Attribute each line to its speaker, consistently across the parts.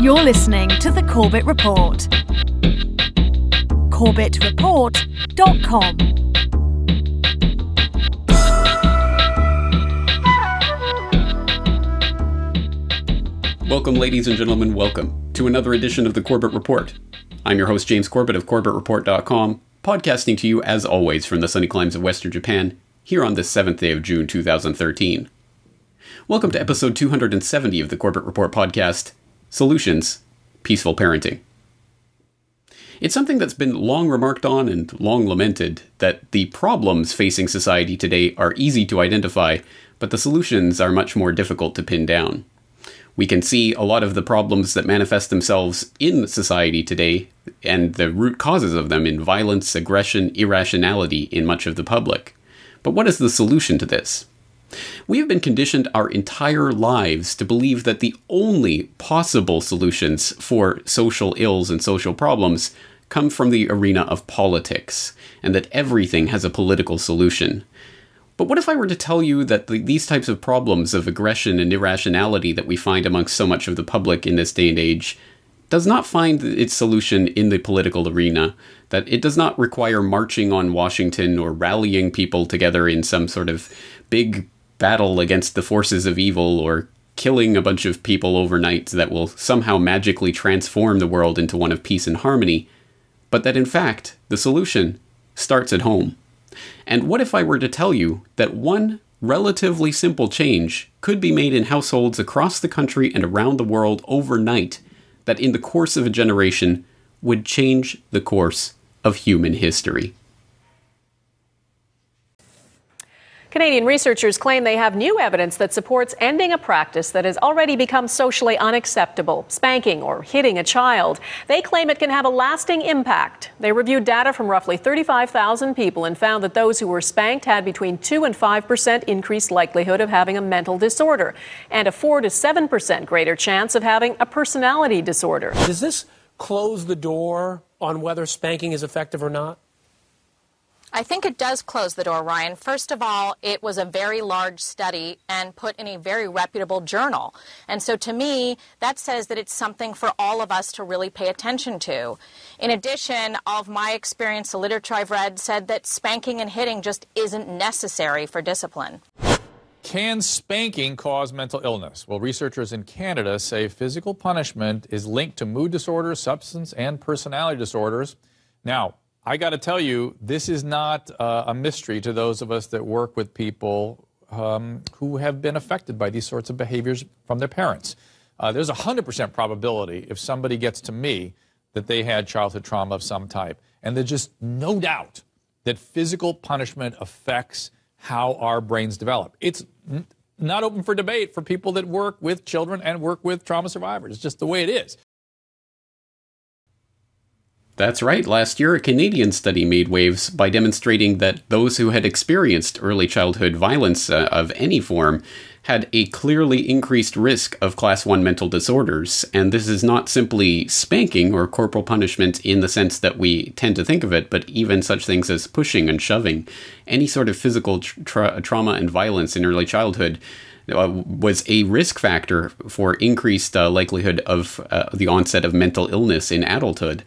Speaker 1: You're listening to the Corbett Report. CorbettReport.com.
Speaker 2: Welcome, ladies and gentlemen, welcome to another edition of the Corbett Report. I'm your host, James Corbett of CorbettReport.com, podcasting to you, as always, from the sunny climes of Western Japan, here on this 7th day of June 2013. Welcome to episode 270 of the Corbett Report podcast, Solutions, Peaceful Parenting. It's something that's been long remarked on and long lamented that the problems facing society today are easy to identify, but the solutions are much more difficult to pin down. We can see a lot of the problems that manifest themselves in society today and the root causes of them in violence, aggression, irrationality in much of the public. But what is the solution to this? We have been conditioned our entire lives to believe that the only possible solutions for social ills and social problems come from the arena of politics, and that everything has a political solution. But what if I were to tell you that these types of problems of aggression and irrationality that we find amongst so much of the public in this day and age does not find its solution in the political arena, that it does not require marching on Washington or rallying people together in some sort of big battle against the forces of evil or killing a bunch of people overnight that will somehow magically transform the world into one of peace and harmony, but that in fact the solution starts at home. And what if I were to tell you that one relatively simple change could be made in households across the country and around the world overnight, that in the course of a generation would change the course of human history?
Speaker 3: Canadian researchers claim they have new evidence that supports ending a practice that has already become socially unacceptable, spanking or hitting a child. They claim it can have a lasting impact. They reviewed data from roughly 35,000 people and found that those who were spanked had between 2 and 5% increased likelihood of having a mental disorder and a 4 to 7% greater chance of having a personality disorder.
Speaker 4: Does this close the door on whether spanking is effective or not?
Speaker 5: I think it does close the door, Ryan. First of all, it was a very large study and put in a very reputable journal. And so to me, that says that it's something for all of us to really pay attention to. In addition, all of my experience, the literature I've read said that spanking and hitting just isn't necessary for discipline.
Speaker 6: Can spanking cause mental illness? Well, researchers in Canada say physical punishment is linked to mood disorders, substance and personality disorders. Now, I got to tell you, this is not a mystery to those of us that work with people who have been affected by these sorts of behaviors from their parents. There's a 100% probability if somebody gets to me that they had childhood trauma of some type. And there's just no doubt that physical punishment affects how our brains develop. It's not open for debate for people that work with children and work with trauma survivors. It's just the way it is.
Speaker 2: That's right. Last year, a Canadian study made waves by demonstrating that those who had experienced early childhood violence of any form had a clearly increased risk of Class 1 mental disorders. And this is not simply spanking or corporal punishment in the sense that we tend to think of it, but even such things as pushing and shoving. Any sort of physical trauma and violence in early childhood was a risk factor for increased likelihood of the onset of mental illness in adulthood.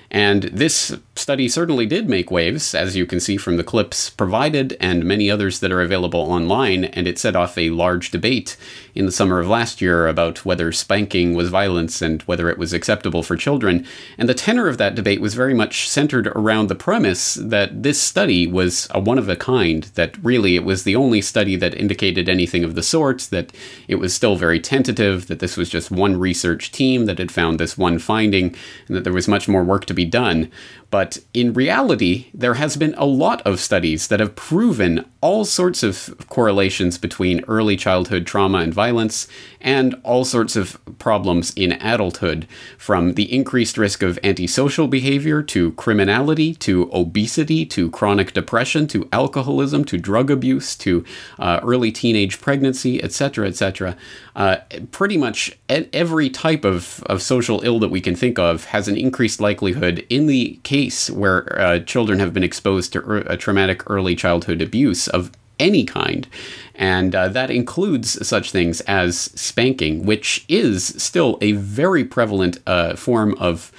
Speaker 2: And this study certainly did make waves, as you can see from the clips provided and many others that are available online, and it set off a large debate in the summer of last year about whether spanking was violence and whether it was acceptable for children. And the tenor of that debate was very much centered around the premise that this study was a one of a kind, that really it was the only study that indicated anything of the sort, that it was still very tentative, that this was just one research team that had found this one finding, and that there was much more work to be done. But in reality, there has been a lot of studies that have proven all sorts of correlations between early childhood trauma and violence and all sorts of problems in adulthood, from the increased risk of antisocial behavior to criminality to obesity to chronic depression to alcoholism to drug abuse to early teenage pregnancy, etc., etc. Pretty much every type of social ill that we can think of has an increased likelihood in the case where children have been exposed to a traumatic early childhood abuse of any kind. And that includes such things as spanking, which is still a very prevalent form of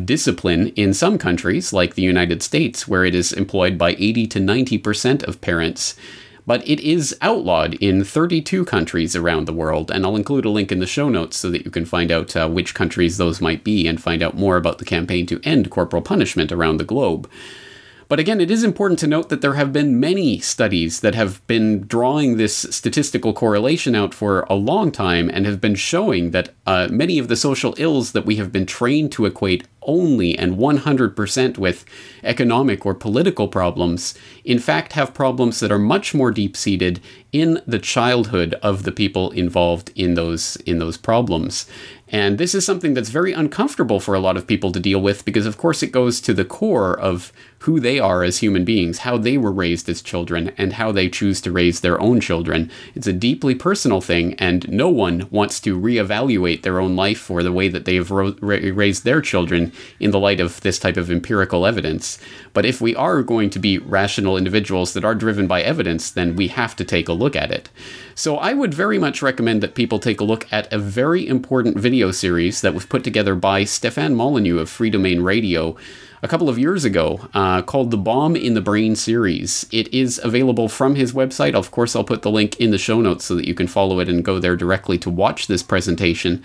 Speaker 2: discipline in some countries, like the United States, where it is employed by 80 to 90% of parents. But it is outlawed in 32 countries around the world, and I'll include a link in the show notes so that you can find out which countries those might be and find out more about the campaign to end corporal punishment around the globe. But again, it is important to note that there have been many studies that have been drawing this statistical correlation out for a long time and have been showing that many of the social ills that we have been trained to equate only and 100% with economic or political problems, in fact have problems that are much more deep-seated in the childhood of the people involved in those problems. And this is something that's very uncomfortable for a lot of people to deal with because, of course, it goes to the core of who they are as human beings, how they were raised as children, and how they choose to raise their own children. It's a deeply personal thing, and no one wants to reevaluate their own life or the way that they've raised their children in the light of this type of empirical evidence. But if we are going to be rational individuals that are driven by evidence, then we have to take a look at it. So I would very much recommend that people take a look at a very important video series that was put together by Stefan Molyneux of Free Domain Radio a couple of years ago, called the Bomb in the Brain series. It is available from his website. Of course, I'll put the link in the show notes so that you can follow it and go there directly to watch this presentation.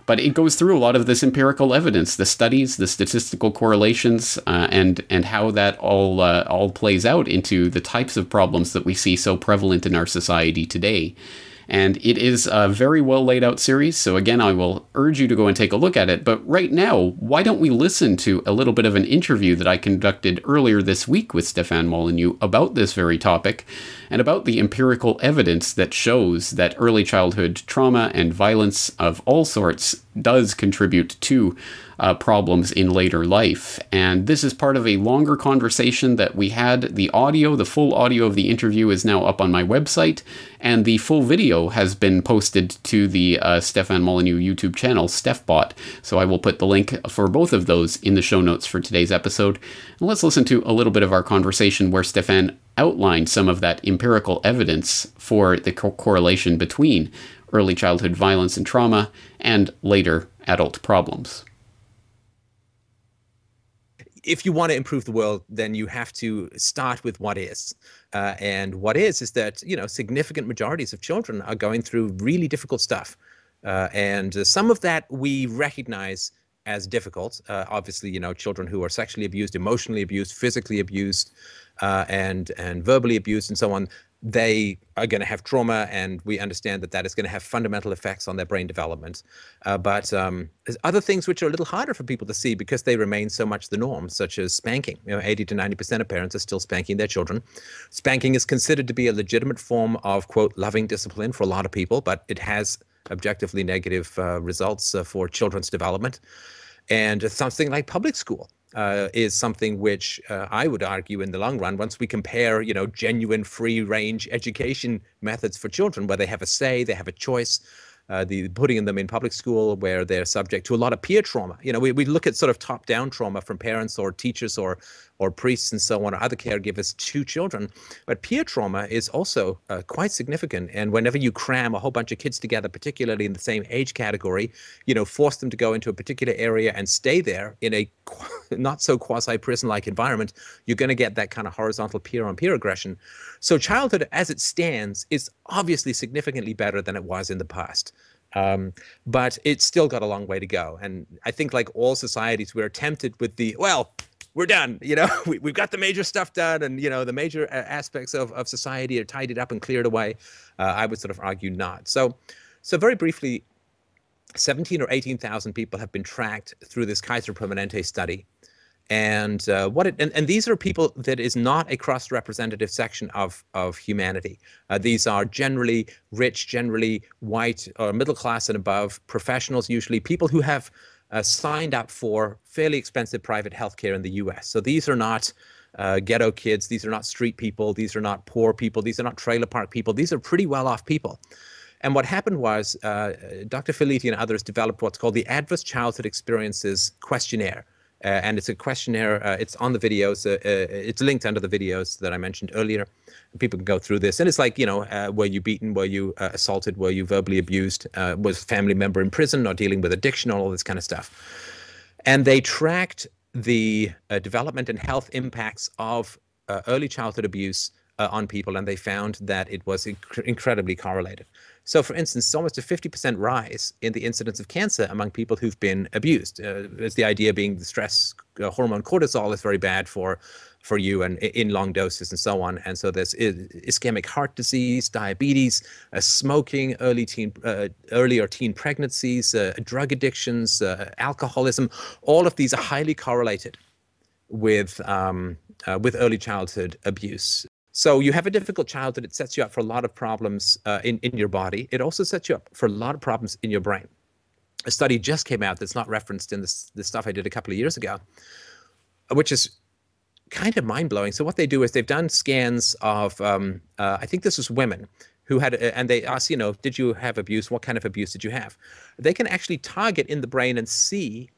Speaker 2: But it goes through a lot of this empirical evidence, the studies, the statistical correlations, and how that all plays out into the types of problems that we see so prevalent in our society today. And it is a very well laid out series, so again, I will urge you to go and take a look at it. But right now, why don't we listen to a little bit of an interview that I conducted earlier this week with Stefan Molyneux about this very topic, and about the empirical evidence that shows that early childhood trauma and violence of all sorts does contribute to problems in later life. And this is part of a longer conversation that we had. The full audio of the interview is now up on my website, and the full video has been posted to the Stefan Molyneux YouTube channel, StefBot. So I will put the link for both of those in the show notes for today's episode. And let's listen to a little bit of our conversation where Stefan outlined some of that empirical evidence for the correlation between early childhood violence and trauma and later adult problems.
Speaker 7: If you want to improve the world, then you have to start with what is. And what is that, significant majorities of children are going through really difficult stuff. And some of that we recognize as difficult. Obviously, children who are sexually abused, emotionally abused, physically abused, and verbally abused and so on, they are going to have trauma, and we understand that is going to have fundamental effects on their brain development. But there's other things which are a little harder for people to see because they remain so much the norm, such as spanking. 80 to 90% of parents are still spanking their children. Spanking is considered to be a legitimate form of, quote, loving discipline for a lot of people, but it has objectively negative results for children's development. And something like public school is something which I would argue in the long run, once we compare, genuine free-range education methods for children where they have a say, they have a choice, putting them in public school where they're subject to a lot of peer trauma. We look at sort of top-down trauma from parents or teachers or priests and so on, or other caregivers to children. But peer trauma is also quite significant. And whenever you cram a whole bunch of kids together, particularly in the same age category, force them to go into a particular area and stay there in a not so quasi-prison-like environment, you're going to get that kind of horizontal peer-on-peer aggression. So childhood, as it stands, is obviously significantly better than it was in the past. But it's still got a long way to go. And I think like all societies, we're tempted with we're done. We've got the major stuff done, and the major aspects of society are tidied up and cleared away. I would sort of argue not. So very briefly, 17 or 18,000 people have been tracked through this Kaiser Permanente study. And these are people that is not a cross-representative section of humanity. These are generally rich, generally white or middle class and above, professionals usually, people who have signed up for fairly expensive private health care in the U.S. So these are not ghetto kids. These are not street people. These are not poor people. These are not trailer park people. These are pretty well-off people. And what happened was Dr. Felitti and others developed what's called the Adverse Childhood Experiences Questionnaire. And it's a questionnaire. It's on the videos. It's linked under the videos that I mentioned earlier. People can go through this. And it's like, were you beaten? Were you assaulted? Were you verbally abused? Was a family member in prison or dealing with addiction? All this kind of stuff. And they tracked the development and health impacts of early childhood abuse on people, and they found that it was incredibly correlated. So, for instance, it's almost a 50% rise in the incidence of cancer among people who've been abused. There's the idea being the stress hormone cortisol is very bad for you and in long doses and so on. And so there's ischemic heart disease, diabetes, smoking, early or teen pregnancies, drug addictions, alcoholism. All of these are highly correlated with early childhood abuse. So you have a difficult childhood. It sets you up for a lot of problems in your body. It also sets you up for a lot of problems in your brain. A study just came out that's not referenced in the stuff I did a couple of years ago, which is kind of mind-blowing. So what they do is they've done scans of, I think this was women who had, and they asked, did you have abuse? What kind of abuse did you have? They can actually target in the brain and see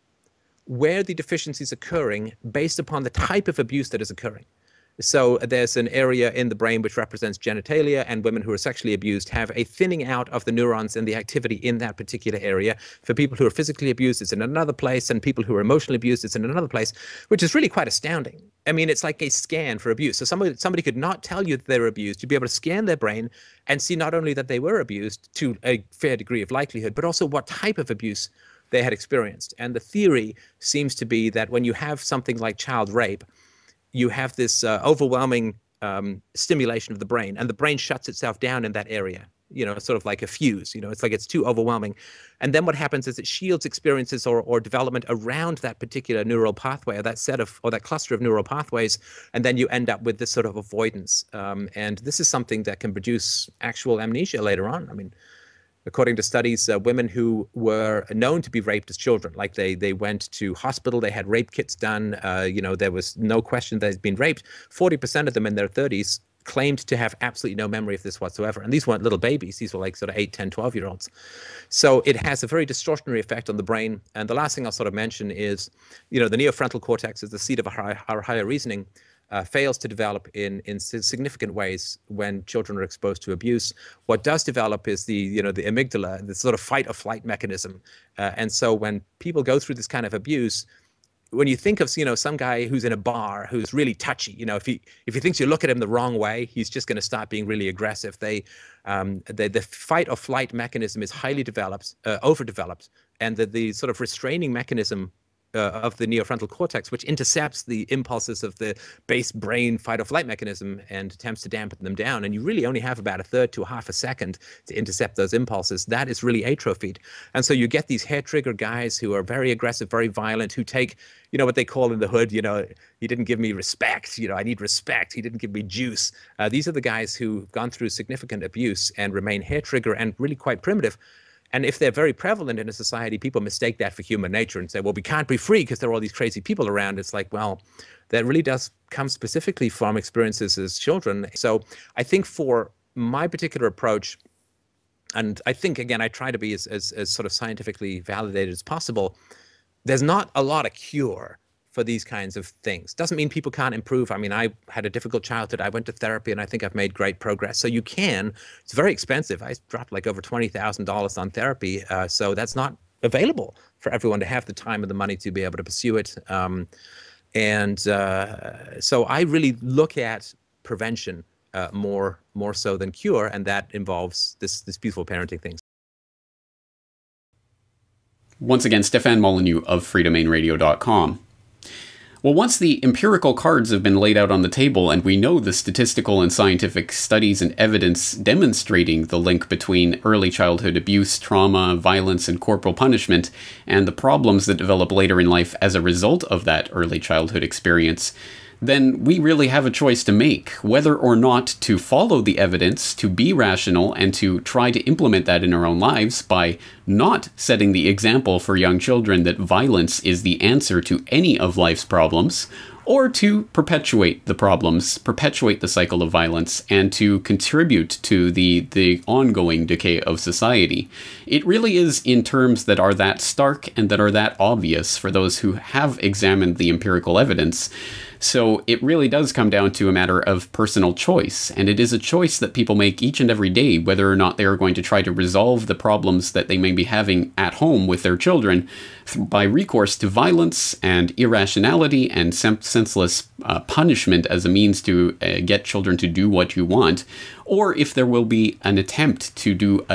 Speaker 7: where the deficiency is occurring based upon the type of abuse that is occurring. So there's an area in the brain which represents genitalia, and women who are sexually abused have a thinning out of the neurons and the activity in that particular area. For people who are physically abused, it's in another place, and people who are emotionally abused, it's in another place, which is really quite astounding. I mean, it's like a scan for abuse. So somebody could not tell you that they're abused. You'd be able to scan their brain and see not only that they were abused to a fair degree of likelihood, but also what type of abuse they had experienced. And the theory seems to be that when you have something like child rape, you have this overwhelming stimulation of the brain, and the brain shuts itself down in that area, sort of like a fuse. It's like it's too overwhelming. And then what happens is it shields experiences or development around that particular neural pathway, or that cluster of neural pathways, and then you end up with this sort of avoidance. And this is something that can produce actual amnesia later on. I mean, according to studies, women who were known to be raped as children, like they went to hospital, they had rape kits done, there was no question they'd been raped. 40% of them in their 30s claimed to have absolutely no memory of this whatsoever. And these weren't little babies. These were like sort of 8, 10, 12-year-olds. So it has a very distortionary effect on the brain. And the last thing I'll sort of mention is, the neofrontal cortex is the seat of our higher reasoning. Fails to develop in significant ways when children are exposed to abuse. What does develop is the amygdala, the sort of fight or flight mechanism. And so when people go through this kind of abuse, when you think of some guy who's in a bar who's really touchy, if he thinks you look at him the wrong way, he's just going to start being really aggressive. The fight or flight mechanism is highly developed, overdeveloped, and the sort of restraining mechanism of the neofrontal cortex, which intercepts the impulses of the base brain fight or flight mechanism and attempts to dampen them down. And you really only have about a third to a half a second to intercept those impulses. That is really atrophied. And so you get these hair trigger guys who are very aggressive, very violent, who take, what they call in the hood, he didn't give me respect, I need respect. He didn't give me juice. These are the guys who've gone through significant abuse and remain hair trigger and really quite primitive. And if they're very prevalent in a society, people mistake that for human nature and say, well, we can't be free because there are all these crazy people around. It's like, well, that really does come specifically from experiences as children. So I think for my particular approach, and I think, again, I try to be as sort of scientifically validated as possible, there's not a lot of cure for these kinds of things. Doesn't mean people can't improve. I mean, I had a difficult childhood. I went to therapy, and I think I've made great progress. So you can. It's very expensive. I dropped like over $20,000 on therapy. So that's not available for everyone to have the time and the money to be able to pursue it. So I really look at prevention more so than cure, and that involves this beautiful parenting thing.
Speaker 2: Once again, Stefan Molyneux of freedomainradio.com. Well, once the empirical cards have been laid out on the table and we know the statistical and scientific studies and evidence demonstrating the link between early childhood abuse, trauma, violence, and corporal punishment, and the problems that develop later in life as a result of that early childhood experience, then we really have a choice to make, whether or not to follow the evidence, to be rational, and to try to implement that in our own lives by not setting the example for young children that violence is the answer to any of life's problems, or to perpetuate the problems, perpetuate the cycle of violence, and to contribute to the ongoing decay of society. It really is in terms that are that stark and that are that obvious for those who have examined the empirical evidence. So it really does come down to a matter of personal choice, and it is a choice that people make each and every day, whether or not they are going to try to resolve the problems that they may be having at home with their children by recourse to violence and irrationality and senseless punishment as a means to get children to do what you want, or if there will be an attempt to do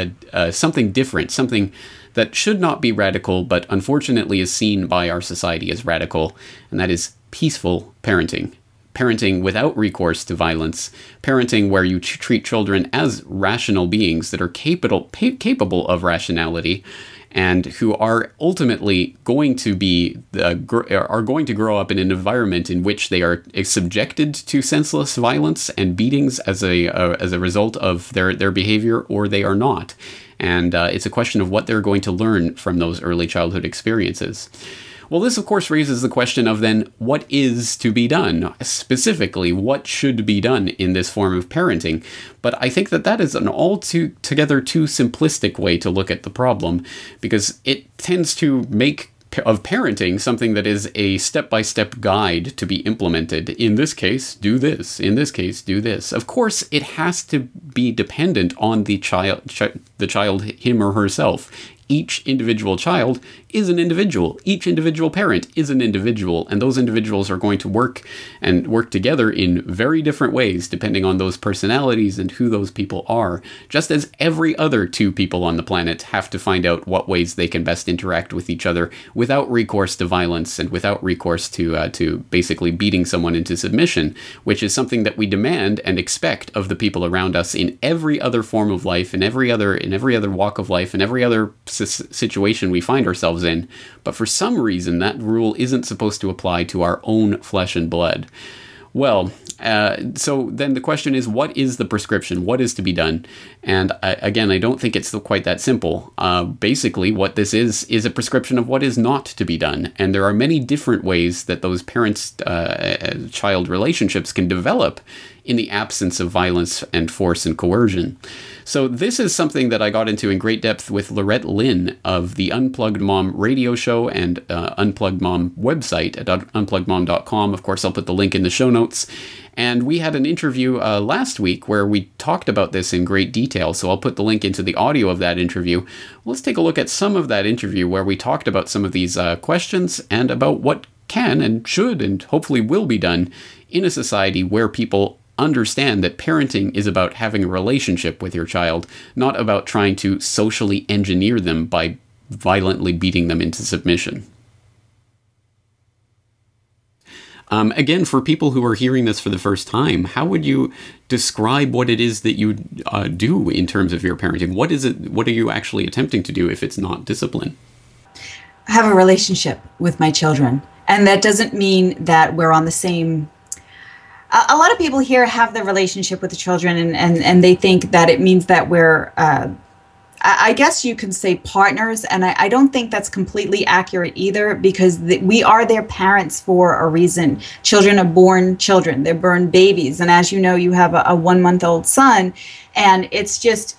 Speaker 2: something different, something that should not be radical, but unfortunately is seen by our society as radical, and that is peaceful parenting. Parenting without recourse to violence. Parenting where you treat children as rational beings that are capable of rationality, and who are ultimately going to be are going to grow up in an environment in which they are subjected to senseless violence and beatings as a result of their behavior, or they are not. And it's a question of what they're going to learn from those early childhood experiences. Well, this, of course, raises the question of then what is to be done? Specifically, what should be done in this form of parenting? But I think that is an altogether too simplistic way to look at the problem, because it tends to make of parenting something that is a step-by-step guide to be implemented. In this case, do this. In this case, do this. Of course, it has to be dependent on the child, him or herself. Each individual child is an individual. Each individual parent is an individual, and those individuals are going to work together in very different ways depending on those personalities and who those people are, just as every other two people on the planet have to find out what ways they can best interact with each other without recourse to violence and without recourse to basically beating someone into submission, which is something that we demand and expect of the people around us in every other form of life, in every other walk of life, in every other situation we find ourselves in. But for some reason, that rule isn't supposed to apply to our own flesh and blood. Well, so then the question is, what is the prescription? What is to be done? And again, I don't think it's quite that simple. Basically, what this is a prescription of what is not to be done. And there are many different ways that those parents-child relationships can develop in the absence of violence and force and coercion. So this is something that I got into in great depth with Lorette Lynn of the Unplugged Mom radio show and Unplugged Mom website at unpluggedmom.com. Of course, I'll put the link in the show notes. And we had an interview last week where we talked about this in great detail, so I'll put the link into the audio of that interview. Let's take a look at some of that interview where we talked about some of these questions and about what can and should and hopefully will be done in a society where people understand that parenting is about having a relationship with your child, not about trying to socially engineer them by violently beating them into submission. Again, for people who are hearing this for the first time, how would you describe what it is that you do in terms of your parenting? What is it? What are you actually attempting to do if it's not discipline?
Speaker 8: I have a relationship with my children, and that doesn't mean that we're on the same. A lot of people here have the relationship with the children, and they think that it means that we're, I guess you can say partners, and I don't think that's completely accurate either, because we are their parents for a reason. Children are born children. They're born babies. And as you know, you have a 1-month-old son, and it's just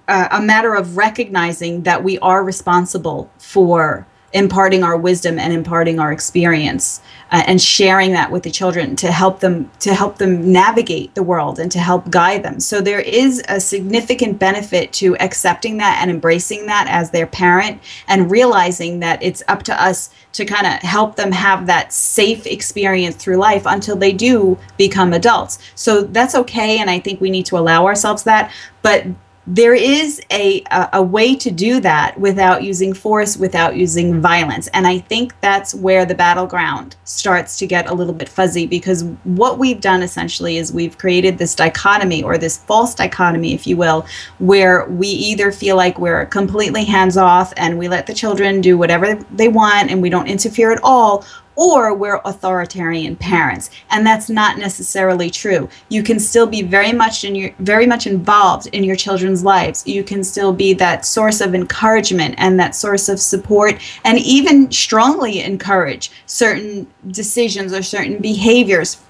Speaker 8: a matter of recognizing that we are responsible for imparting our wisdom and imparting our experience and sharing that with the children to help them navigate the world and to help guide them. So there is a significant benefit to accepting that and embracing that as their parent, and realizing that it's up to us to kind of help them have that safe experience through life until they do become adults. So that's okay, and I think we need to allow ourselves that. But there is a way to do that without using force, without using violence. And I think that's where the battleground starts to get a little bit fuzzy, because what we've done essentially is we've created this dichotomy, or this false dichotomy, if you will, where we either feel like we're completely hands off and we let the children do whatever they want and we don't interfere at all, or we're authoritarian parents. And that's not necessarily true. You can still be very much involved in your children's lives. You can still be that source of encouragement and that source of support, and even strongly encourage certain decisions or certain behaviors,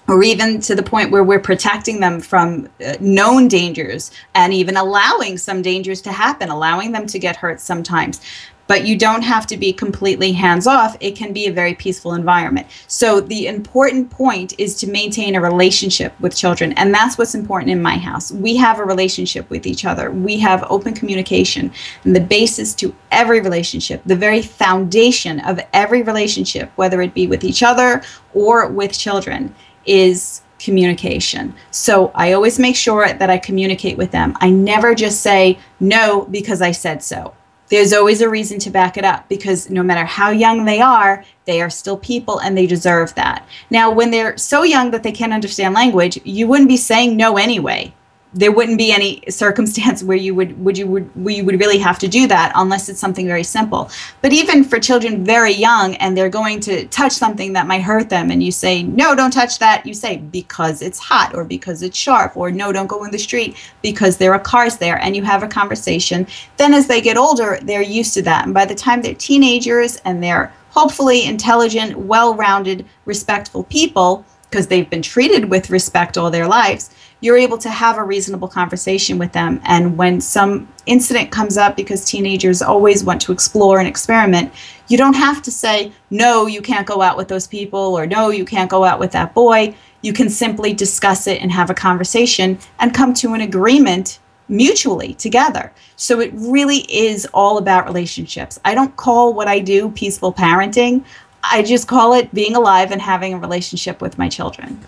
Speaker 8: or even to the point where we're protecting them from known dangers and even allowing some dangers to happen, allowing them to get hurt sometimes. But you don't have to be completely hands-off. It can be a very peaceful environment. So the important point is to maintain a relationship with children, and that's what's important in my house. We have a relationship with each other. We have open communication. And the basis to every relationship, the very foundation of every relationship, whether it be with each other or with children, is communication. So I always make sure that I communicate with them. I never just say no because I said so. There's always a reason to back it up, because no matter how young they are still people and they deserve that. Now, when they're so young that they can't understand language, you wouldn't be saying no anyway. There wouldn't be any circumstance where you would really have to do that unless it's something very simple. But even for children very young and they're going to touch something that might hurt them, and you say, no, don't touch that, you say, because it's hot, or because it's sharp, or no, don't go in the street because there are cars there, and you have a conversation. Then as they get older, they're used to that. And by the time they're teenagers and they're hopefully intelligent, well-rounded, respectful people, because they've been treated with respect all their lives, you're able to have a reasonable conversation with them. And when some incident comes up, because teenagers always want to explore and experiment, you don't have to say, no, you can't go out with those people, or no, you can't go out with that boy. You can simply discuss it and have a conversation and come to an agreement mutually together. So it really is all about relationships. I don't call what I do peaceful parenting. I just call it being alive and having a relationship with my children.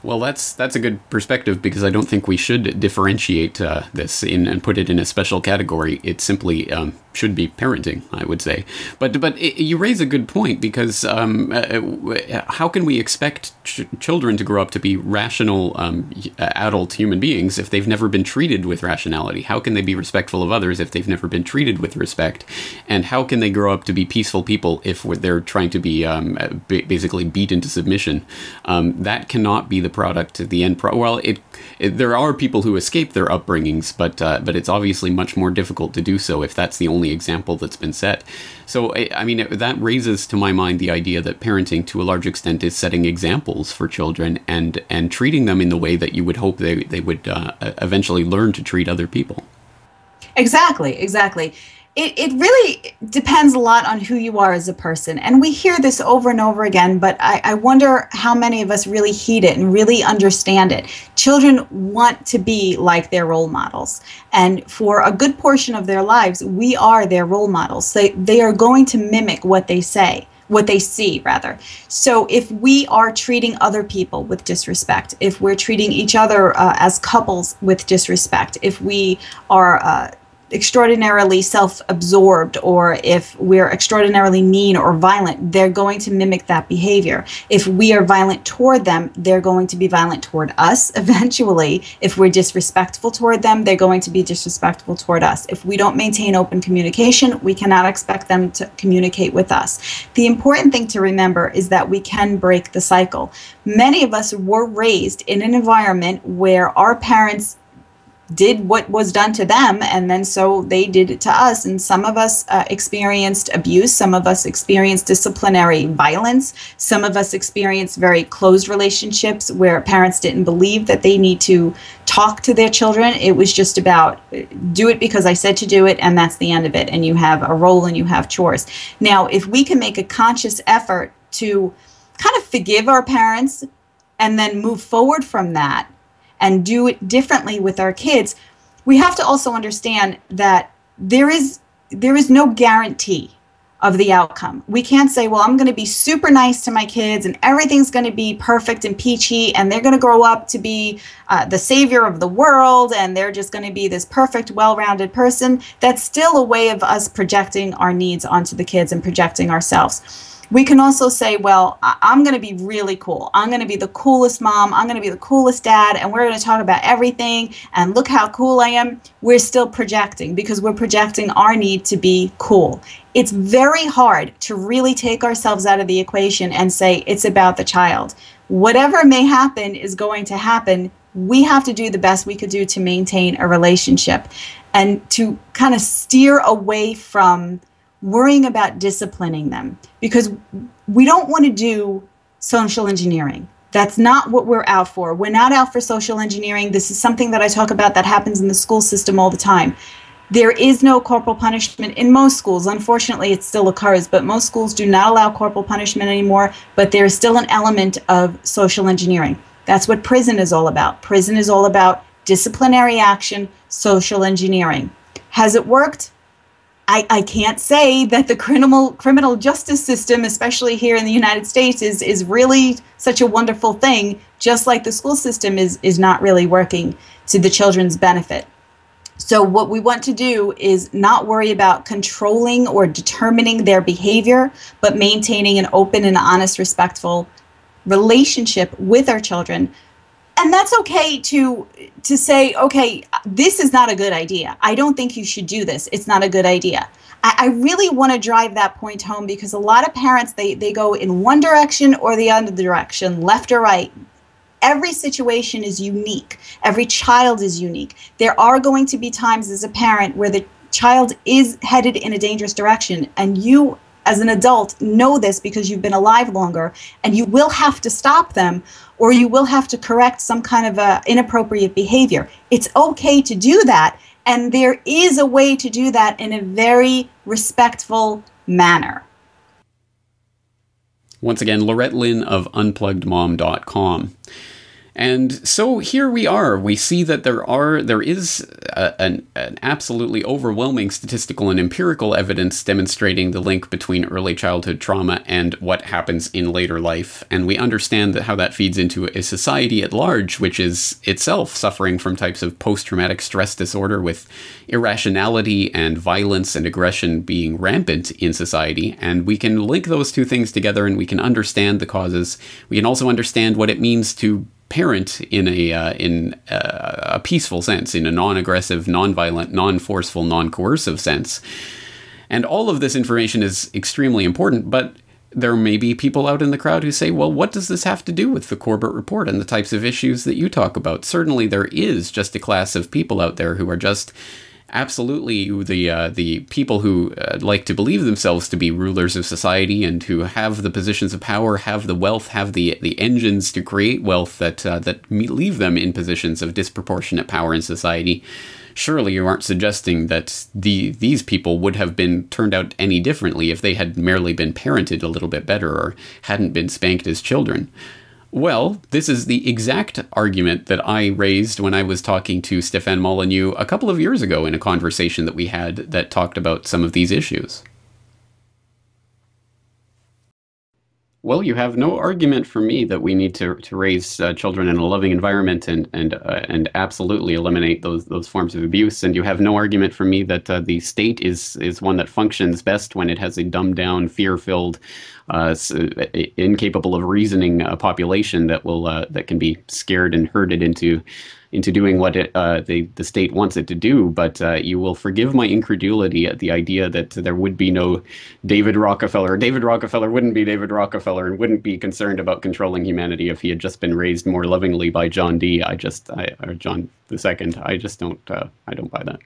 Speaker 2: Well, that's a good perspective, because I don't think we should differentiate this and put it in a special category. It simply should be parenting, I would say. But you raise a good point, because how can we expect children to grow up to be rational adult human beings if they've never been treated with rationality? How can they be respectful of others if they've never been treated with respect? And how can they grow up to be peaceful people if they're trying to be basically beat into submission? That cannot be the product, the end well, there are people who escape their upbringings, but it's obviously much more difficult to do so if that's the only example that's been set. So, I mean, that raises to my mind the idea that parenting, to a large extent, is setting examples for children and treating them in the way that you would hope they would eventually learn to treat other people.
Speaker 8: Exactly. It really depends a lot on who you are as a person. And we hear this over and over again, but I wonder how many of us really heed it and really understand it. Children want to be like their role models. And for a good portion of their lives, we are their role models. They are going to mimic what they say. What they see, rather. So if we are treating other people with disrespect, if we're treating each other as couples with disrespect, if we are extraordinarily self-absorbed, or if we're extraordinarily mean or violent, they're going to mimic that behavior. If we are violent toward them, they're going to be violent toward us eventually. If we're disrespectful toward them, they're going to be disrespectful toward us. If we don't maintain open communication, we cannot expect them to communicate with us. The important thing to remember is that we can break the cycle. Many of us were raised in an environment where our parents did what was done to them, and then so they did it to us. And some of us experienced abuse. Some of us experienced disciplinary violence. Some of us experienced very closed relationships where parents didn't believe that they need to talk to their children. It was just about do it because I said to do it, and that's the end of it. And you have a role and you have chores. Now, if we can make a conscious effort to kind of forgive our parents and then move forward from that, and do it differently with our kids, we have to also understand that there is no guarantee of the outcome. We can't say, well, I'm going to be super nice to my kids and everything's going to be perfect and peachy and they're going to grow up to be the savior of the world and they're just going to be this perfect, well-rounded person. That's still a way of us projecting our needs onto the kids and projecting ourselves. We can also say, well, I'm going to be really cool. I'm going to be the coolest mom. I'm going to be the coolest dad. And we're going to talk about everything. And look how cool I am. We're still projecting because we're projecting our need to be cool. It's very hard to really take ourselves out of the equation and say it's about the child. Whatever may happen is going to happen. We have to do the best we could do to maintain a relationship and to kind of steer away from worrying about disciplining them, because we don't want to do social engineering. That's not what we're out for. We're not out for social engineering. This is something that I talk about that happens in the school system all the time. There is no corporal punishment in most schools. Unfortunately, it still occurs, but most schools do not allow corporal punishment anymore, but there is still an element of social engineering. That's what prison is all about. Prison is all about disciplinary action, social engineering. Has it worked? I can't say that the criminal justice system, especially here in the United States, is really such a wonderful thing, just like the school system is not really working to the children's benefit. So what we want to do is not worry about controlling or determining their behavior, but maintaining an open and honest, respectful relationship with our children. And that's okay to say, okay, this is not a good idea. I don't think you should do this. It's not a good idea. I really want to drive that point home, because a lot of parents, they go in one direction or the other direction, left or right. Every situation is unique. Every child is unique. There are going to be times as a parent where the child is headed in a dangerous direction, and you as an adult know this because you've been alive longer, and you will have to stop them, or you will have to correct some kind of inappropriate behavior. It's okay to do that, and there is a way to do that in a very respectful manner.
Speaker 2: Once again, Lorette Lynn of UnpluggedMom.com. And so here we are. We see that there is an absolutely overwhelming statistical and empirical evidence demonstrating the link between early childhood trauma and what happens in later life. And we understand that how that feeds into a society at large, which is itself suffering from types of post-traumatic stress disorder, with irrationality and violence and aggression being rampant in society. And we can link those two things together, and we can understand the causes. We can also understand what it means to parent in a peaceful sense, in a non-aggressive, non-violent, non-forceful, non-coercive sense. And all of this information is extremely important, but there may be people out in the crowd who say, well, what does this have to do with the Corbett Report and the types of issues that you talk about? Certainly there is just a class of people out there who are just absolutely the people who like to believe themselves to be rulers of society, and who have the positions of power, have the wealth, have the engines to create wealth that leave them in positions of disproportionate power in society. Surely you aren't suggesting that these people would have been turned out any differently if they had merely been parented a little bit better or hadn't been spanked as children. Well, this is the exact argument that I raised when I was talking to Stéphane Molyneux a couple of years ago in a conversation that we had that talked about some of these issues. Well, you have no argument for me that we need to raise children in a loving environment and absolutely eliminate those forms of abuse. And you have no argument for me that the state is one that functions best when it has a dumbed down, fear-filled, incapable of reasoning population that can be scared and herded into doing what the state wants it to do. But you will forgive my incredulity at the idea that there would be no David Rockefeller. David Rockefeller wouldn't be David Rockefeller and wouldn't be concerned about controlling humanity if he had just been raised more lovingly by John D. or John II. I just don't buy that.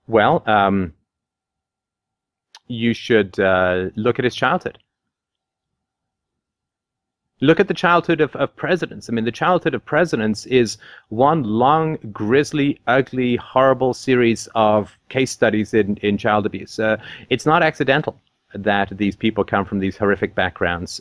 Speaker 7: Well, you should look at his childhood. Look at the childhood of presidents. I mean, the childhood of presidents is one long, grisly, ugly, horrible series of case studies in child abuse. It's not accidental that these people come from these horrific backgrounds.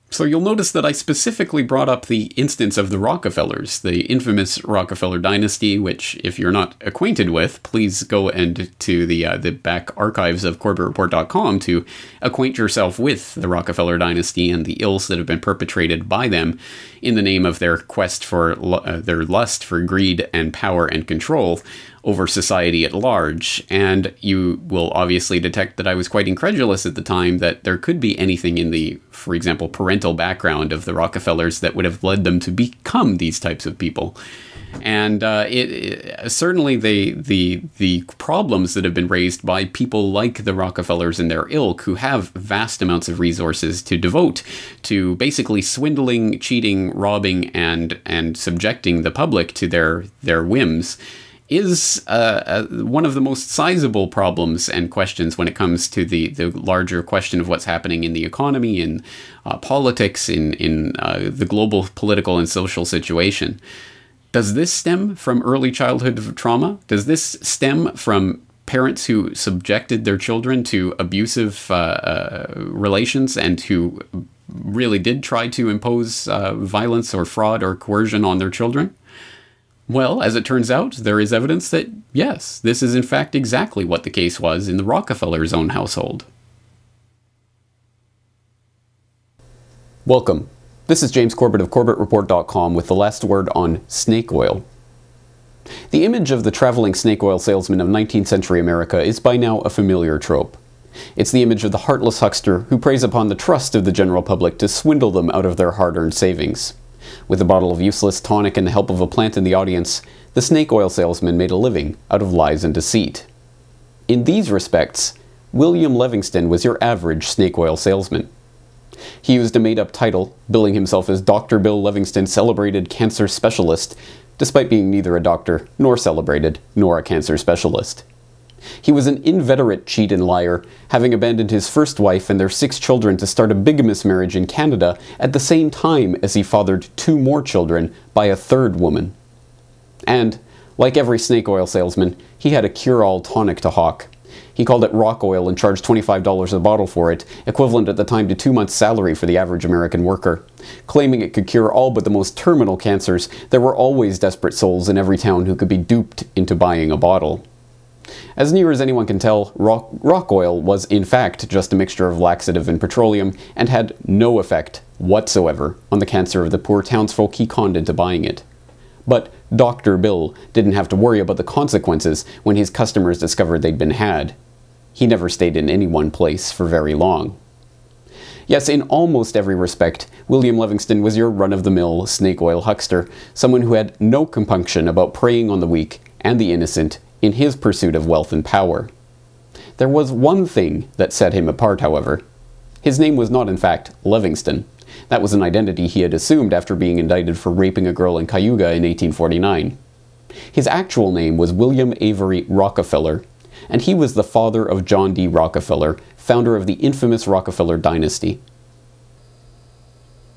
Speaker 2: So you'll notice that I specifically brought up the instance of the Rockefellers, the infamous Rockefeller dynasty, which, if you're not acquainted with, please go and to the back archives of CorbettReport.com to acquaint yourself with the Rockefeller dynasty and the ills that have been perpetrated by them in the name of their quest for their lust for greed and power and control. over society at large. And you will obviously detect that I was quite incredulous at the time that there could be anything in the, for example, parental background of the Rockefellers that would have led them to become these types of people. And certainly the problems that have been raised by people like the Rockefellers and their ilk, who have vast amounts of resources to devote to basically swindling, cheating, robbing, and subjecting the public to their whims, is one of the most sizable problems and questions when it comes to the larger question of what's happening in the economy, in politics, in the global political and social situation. Does this stem from early childhood trauma? Does this stem from parents who subjected their children to abusive relations and who really did try to impose violence or fraud or coercion on their children? Well, as it turns out, there is evidence that, yes, this is in fact exactly what the case was in the Rockefellers' own household. Welcome. This is James Corbett of CorbettReport.com with the last word on snake oil. The image of the traveling snake oil salesman of 19th century America is by now a familiar trope. It's the image of the heartless huckster who preys upon the trust of the general public to swindle them out of their hard-earned savings. With a bottle of useless tonic and the help of a plant in the audience, the snake oil salesman made a living out of lies and deceit. In these respects, William Livingston was your average snake oil salesman. He used a made-up title, billing himself as Dr. Bill Livingston, celebrated cancer specialist, despite being neither a doctor, nor celebrated, nor a cancer specialist. He was an inveterate cheat and liar, having abandoned his first wife and their 6 children to start a bigamous marriage in Canada at the same time as he fathered 2 more children by a 3rd woman. And, like every snake oil salesman, he had a cure-all tonic to hawk. He called it rock oil and charged $25 a bottle for it, equivalent at the time to 2 months' salary for the average American worker. Claiming it could cure all but the most terminal cancers, there were always desperate souls in every town who could be duped into buying a bottle. As near as anyone can tell, rock oil was in fact just a mixture of laxative and petroleum, and had no effect whatsoever on the cancer of the poor townsfolk he conned into buying it. But Dr. Bill didn't have to worry about the consequences when his customers discovered they'd been had. He never stayed in any one place for very long. Yes, in almost every respect, William Livingston was your run-of-the-mill snake oil huckster, someone who had no compunction about preying on the weak and the innocent in his pursuit of wealth and power. There was one thing that set him apart, however. His name was not, in fact, Livingston. That was an identity he had assumed after being indicted for raping a girl in Cayuga in 1849. His actual name was William Avery Rockefeller, and he was the father of John D. Rockefeller, founder of the infamous Rockefeller dynasty.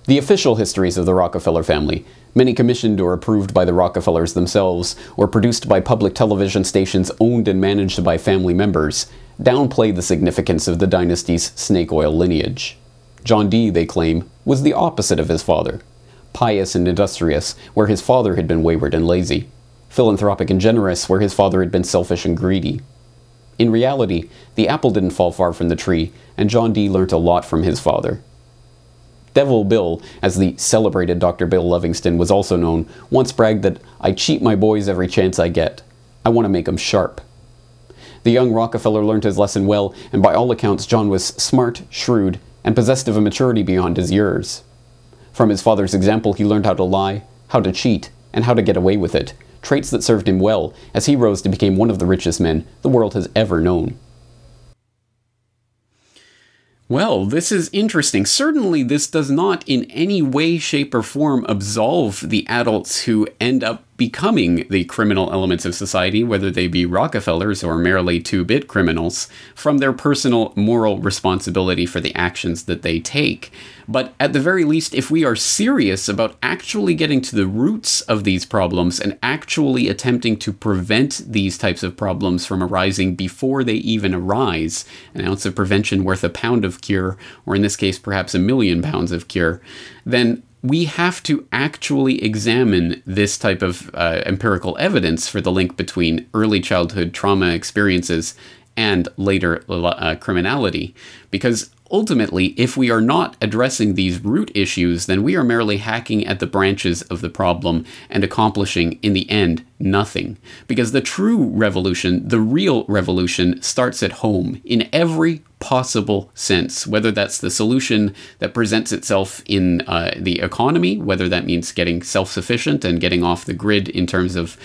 Speaker 2: The official histories of the Rockefeller family, many commissioned or approved by the Rockefellers themselves, or produced by public television stations owned and managed by family members, downplay the significance of the dynasty's snake oil lineage. John D., they claim, was the opposite of his father. Pious and industrious, where his father had been wayward and lazy. Philanthropic and generous, where his father had been selfish and greedy. In reality, the apple didn't fall far from the tree, and John D. learnt a lot from his father. Devil Bill, as the celebrated Dr. Bill Livingston was also known, once bragged that, "I cheat my boys every chance I get. I want to make 'em sharp." The young Rockefeller learnt his lesson well, and by all accounts John was smart, shrewd, and possessed of a maturity beyond his years. From his father's example, he learned how to lie, how to cheat, and how to get away with it, traits that served him well as he rose to become one of the richest men the world has ever known. Well, this is interesting. Certainly, this does not in any way, shape, or form absolve the adults who end up becoming the criminal elements of society, whether they be Rockefellers or merely 2-bit criminals, from their personal moral responsibility for the actions that they take. But at the very least, if we are serious about actually getting to the roots of these problems and actually attempting to prevent these types of problems from arising before they even arise, an ounce of prevention worth a pound of cure, or in this case perhaps 1,000,000 pounds of cure, then we have to actually examine this type of empirical evidence for the link between early childhood trauma experiences and later criminality. Because ultimately, if we are not addressing these root issues, then we are merely hacking at the branches of the problem and accomplishing, in the end, nothing. Because the true revolution, the real revolution, starts at home in every possible sense, whether that's the solution that presents itself in the economy, whether that means getting self-sufficient and getting off the grid in terms of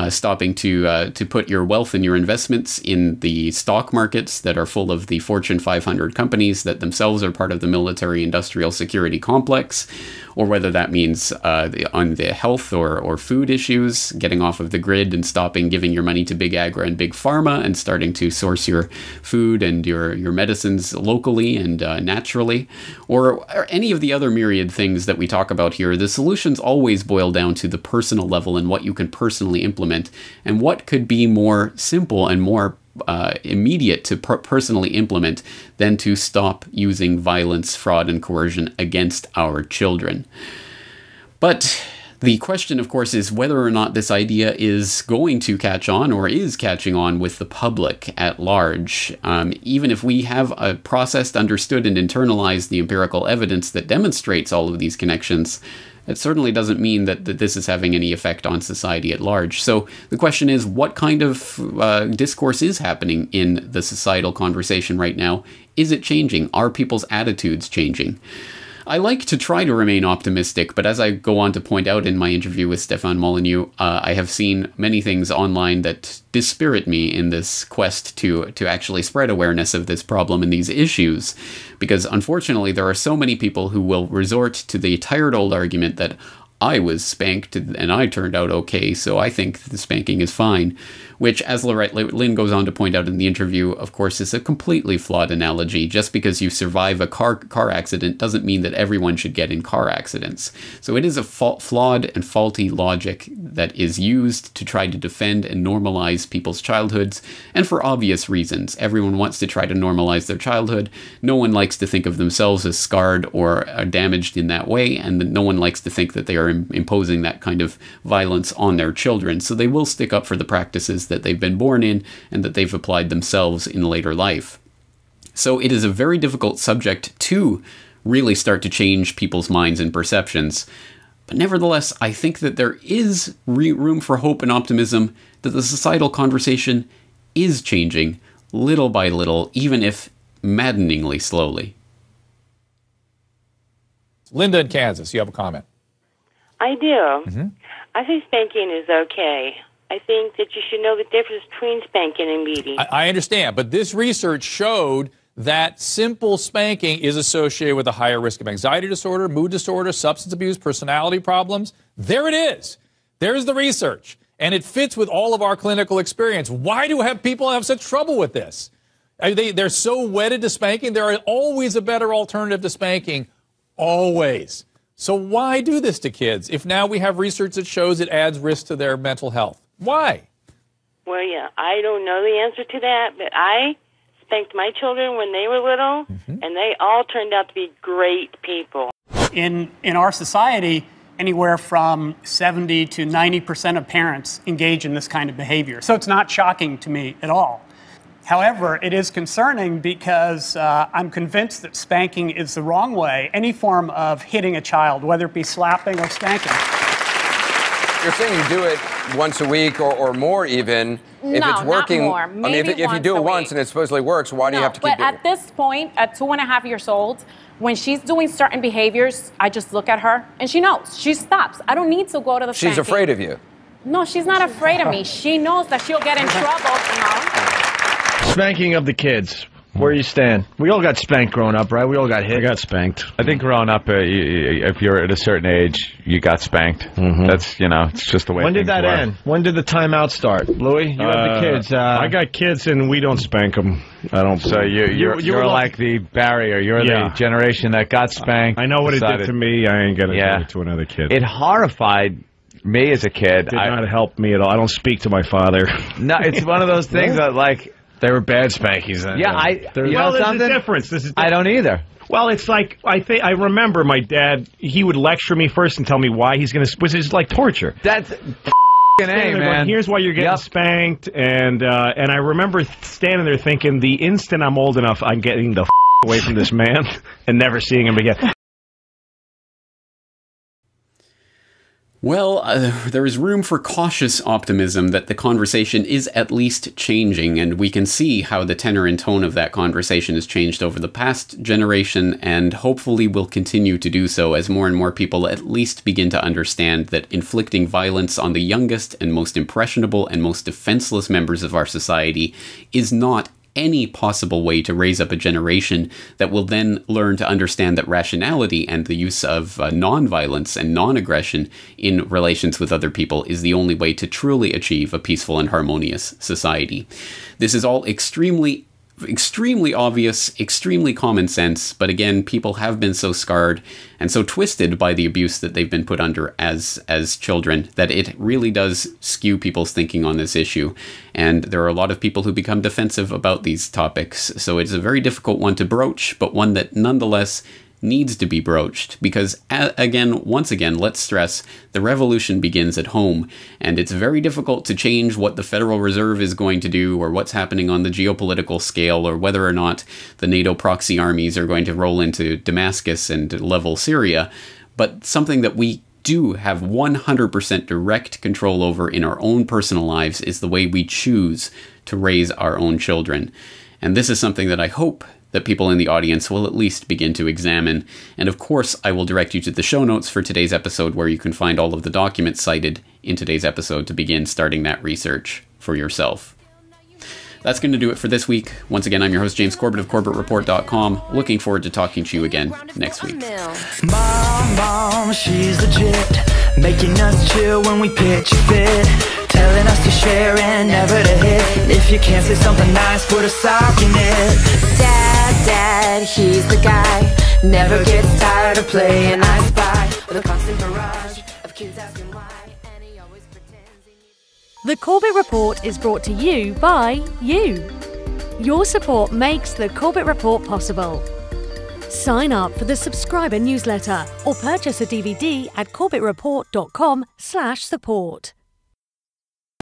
Speaker 2: stopping to put your wealth and your investments in the stock markets that are full of the Fortune 500 companies that themselves are part of the military-industrial security complex, or whether that means on the health or food issues, getting off of the grid and stopping giving your money to big agri and big pharma and starting to source your food and your medicines locally and naturally, or any of the other myriad things that we talk about here. The solutions always boil down to the personal level and what you can personally implement, and what could be more simple and more immediate to personally implement than to stop using violence, fraud, and coercion against our children. But the question, of course, is whether or not this idea is going to catch on or is catching on with the public at large. Even if we have processed, understood, and internalized the empirical evidence that demonstrates all of these connections, it certainly doesn't mean that this is having any effect on society at large. So the question is, what kind of discourse is happening in the societal conversation right now? Is it changing? Are people's attitudes changing? I like to try to remain optimistic, but as I go on to point out in my interview with Stefan Molyneux, I have seen many things online that dispirit me in this quest to actually spread awareness of this problem and these issues, because unfortunately there are so many people who will resort to the tired old argument that I was spanked and I turned out okay, so I think the spanking is fine, which, as Lynn goes on to point out in the interview, of course, is a completely flawed analogy. Just because you survive a car accident doesn't mean that everyone should get in car accidents. So it is a flawed and faulty logic that is used to try to defend and normalize people's childhoods, and for obvious reasons. Everyone wants to try to normalize their childhood. No one likes to think of themselves as scarred or damaged in that way, and no one likes to think that they are imposing that kind of violence on their children. So they will stick up for the practices that they've been born in and that they've applied themselves in later life. So it is a very difficult subject to really start to change people's minds and perceptions. But nevertheless, I think that there is room for hope and optimism that the societal conversation is changing little by little, even if maddeningly slowly.
Speaker 6: Linda in Kansas, you have a comment.
Speaker 9: I do.
Speaker 6: Mm-hmm.
Speaker 9: I think spanking is okay. I think that you should know the difference between spanking and beating.
Speaker 6: I understand, but this research showed that simple spanking is associated with a higher risk of anxiety disorder, mood disorder, substance abuse, personality problems. There it is. There's the research. And it fits with all of our clinical experience. Why do people have such trouble with this? They're so wedded to spanking. There are always a better alternative to spanking. Always. So why do this to kids if now we have research that shows it adds risk to their mental health? Why?
Speaker 9: Well, yeah, I don't know the answer to that, but I spanked my children when they were little, and they all turned out to be great people.
Speaker 10: In our society, anywhere from 70 to 90% of parents engage in this kind of behavior. So it's not shocking to me at all. However, it is concerning because I'm convinced that spanking is the wrong way. Any form of hitting a child, whether it be slapping or spanking.
Speaker 11: You're saying you do it once a week or more even.
Speaker 12: No,
Speaker 11: if it's working,
Speaker 12: not more.
Speaker 11: I mean, if you do it once and it supposedly works, why do you have to keep doing it?
Speaker 12: But at this point, at 2.5 years old, when she's doing certain behaviors, I just look at her and she knows. She stops. I don't need to go to the
Speaker 11: She's
Speaker 12: spanking.
Speaker 11: afraid of you.
Speaker 12: No, she's not afraid of me. She knows that she'll get in trouble,
Speaker 13: Spanking of the kids. Where you stand? We all got spanked growing up, right? We all got hit.
Speaker 14: I got spanked. I think growing up, if you're at a certain age, you got spanked. That's, it's just the way
Speaker 13: When did that
Speaker 14: work.
Speaker 13: end? When did the timeout start? Louis, you have the kids.
Speaker 14: I got kids, and we don't spank them. I don't. So you're like the barrier. You're the generation that got spanked. I know what it did to me. I ain't gonna do it to another kid. It horrified me as a kid. Did not help me at all. I don't speak to my father. No, it's one of those things that like. They were bad spankings then. Yeah, there's a difference. I don't either. Well, it's like, I remember my dad, he would lecture me first and tell me why he's going to, which is like torture. That's man. Going, here's why you're getting spanked, and I remember standing there thinking, the instant I'm old enough, I'm getting the away from this man and never seeing him again.
Speaker 2: Well, there is room for cautious optimism that the conversation is at least changing, and we can see how the tenor and tone of that conversation has changed over the past generation, and hopefully will continue to do so as more and more people at least begin to understand that inflicting violence on the youngest and most impressionable and most defenseless members of our society is not any possible way to raise up a generation that will then learn to understand that rationality and the use of non-violence and non-aggression in relations with other people is the only way to truly achieve a peaceful and harmonious society. This is all extremely obvious, extremely common sense, but again, people have been so scarred and so twisted by the abuse that they've been put under as children that it really does skew people's thinking on this issue. And there are a lot of people who become defensive about these topics, so it's a very difficult one to broach, but one that nonetheless needs to be broached, because once again, let's stress, the revolution begins at home, and it's very difficult to change what the Federal Reserve is going to do, or what's happening on the geopolitical scale, or whether or not the NATO proxy armies are going to roll into Damascus and level Syria. But something that we do have 100% direct control over in our own personal lives is the way we choose to raise our own children. And this is something that I hope that people in the audience will at least begin to examine. And of course, I will direct you to the show notes for today's episode, where you can find all of the documents cited in today's episode to begin starting that research for yourself. That's going to do it for this week. Once again, I'm your host, James Corbett of CorbettReport.com. Looking forward to talking to you again next week.
Speaker 15: Mom, she's legit, making us chill when we pitch a fit, telling us to share and never to hit. If you can't say something nice, put a sock in it. Dad, he's the guy, never gets tired of playing I Spy, with a constant barrage of kids asking why, and he always pretends he needs...
Speaker 1: The Corbett Report is brought to you by you. Your support makes the Corbett Report possible. Sign up for the subscriber newsletter or purchase a DVD at corbettreport.com/support.